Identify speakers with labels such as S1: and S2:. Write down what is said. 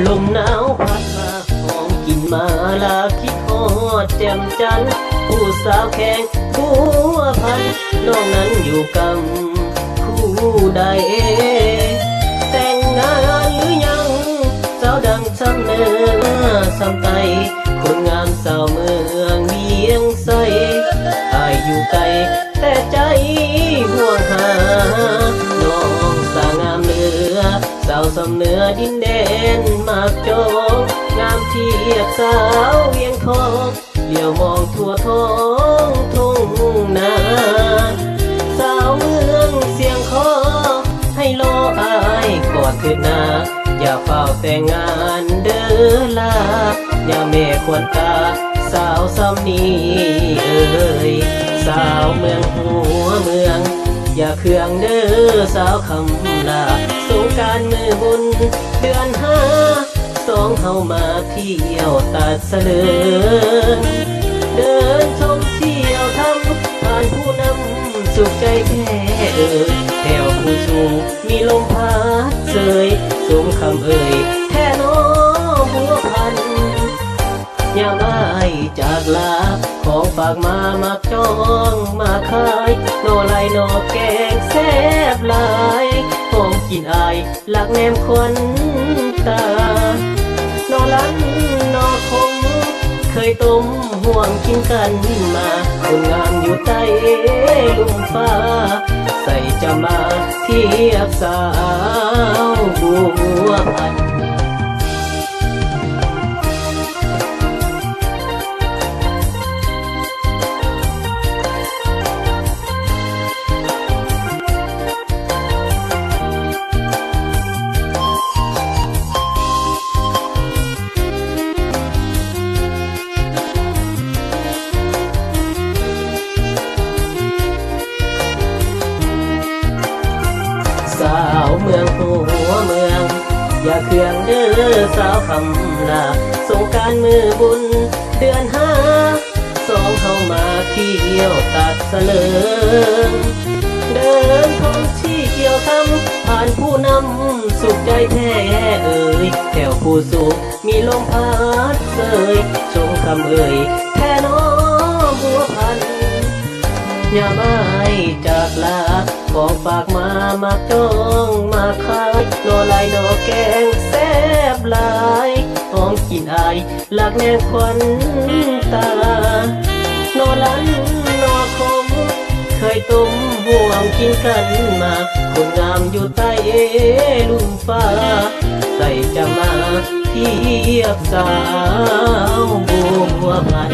S1: ลมหนาวพัดมาหอมกลิ่นมาลาคิดฮอดแจ่มจันทร์ผู้สาวแข่งผัวพันน้องนั้นอยู่กับคู่ใดแต่งงานหรือยังสาวดังช้ำเนื้อช้ำไตคนงามสาวเมืองเวียงใสอายอยู่ไกลแต่ใจห่วงหาน้องสาวงามเหนือสาวสำเนือดินแดนมากจองงามเทียบสาวเวียงทองเลี้ยวมองทั่วท้องทุ่งนาสาวเมืองเสียงคอให้รออายก่อนคืนนาอย่าเฝ้าแต่งงานเด้อลาอย่าแม่ควรตาสาวซ้ำนี้เอ่ยสาวเมืองหัวเมืองอย่าเคืองเด้อสาวคำลาสงกรานต์มือบุญเดือนห้าสองเฮามาเที่ยวตัดเสลิงเดินชมเที่ยวทำผ่านผู้นำสุขใจแท้เอ่ยแถวผู้สูงมีลมพัดเสยสมคำเอ่ยแท่น้อบัวพันอย่าไม่จากลาของฝากมามักจองมาขายโนไลโนแกงแซ่บหลายหอมกินอายหลักแนมควันตาโนลันโนคงเคยต้มห่วงกินกันมาคนงามอยู่ใต้ลุมฟ้าใส่จะมาเทียบสาวบัวพันสาวเมืองหัวเมืองอย่าเคืองเด้อสาวคำลาสงกรานต์มือบุญเดือนห้าสองเฮามาเที่ยวตัดเสลิงเดินท่องเที่ยวทำผ่านผู้นำสุขใจแท้เอ่ยแถวผู้สุขมีลมพัดเสยชมคำเอ่ยแท่น้อบัวพันอย่าไม่จากลาของฝากมามักจองมาขายโนไลโนแกงแซ่บหลายหอมกินอายหลักแนมควันตาโนลันโนคมเคยต้มห่วงกินกันมาคนงามอยู่ใต้ลุ่มฟ้าใส่จะมาเทียบสาวบัวพัน